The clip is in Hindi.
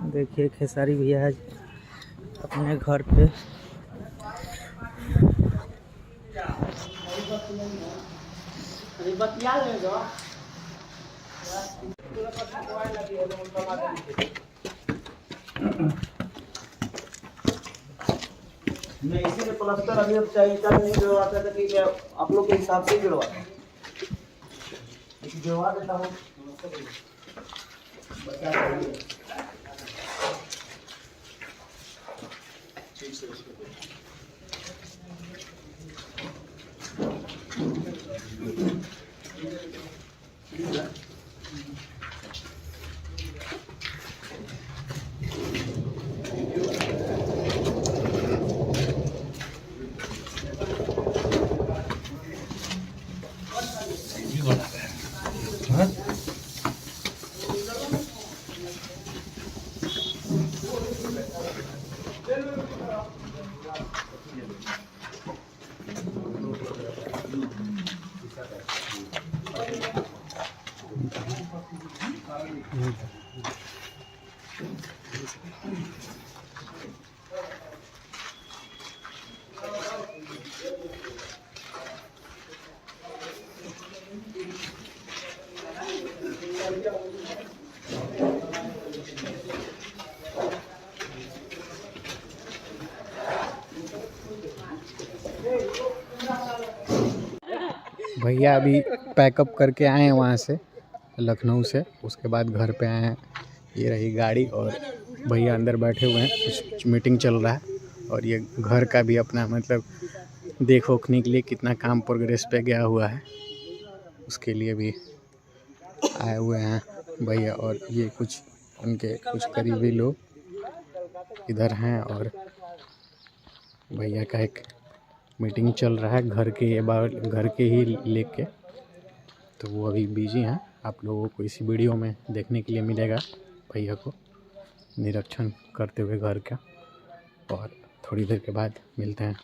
देखिए खेसारी भैया आज अपने घर पे नहीं, इसीलिए प्लास्टर अभी अब चाहिए नहीं जुड़वाता था कि आप लोग के हिसाब से जुड़वाता जुड़वा देता हूँ। भैया अभी पैकअप करके आए हैं वहाँ से, लखनऊ से। उसके बाद घर पे आए हैं। ये रही गाड़ी और भैया अंदर बैठे हुए हैं, कुछ मीटिंग चल रहा है। और ये घर का भी अपना मतलब देख ओखने के लिए कितना काम प्रोग्रेस पे गया हुआ है, उसके लिए भी आए हुए हैं भैया। और ये कुछ उनके कुछ करीबी लोग इधर हैं और भैया का एक मीटिंग चल रहा है घर के ही लेके। तो वो अभी बिजी हैं। आप लोगों को इसी वीडियो में देखने के लिए मिलेगा भैया को निरीक्षण करते हुए घर का। और थोड़ी देर के बाद मिलते हैं।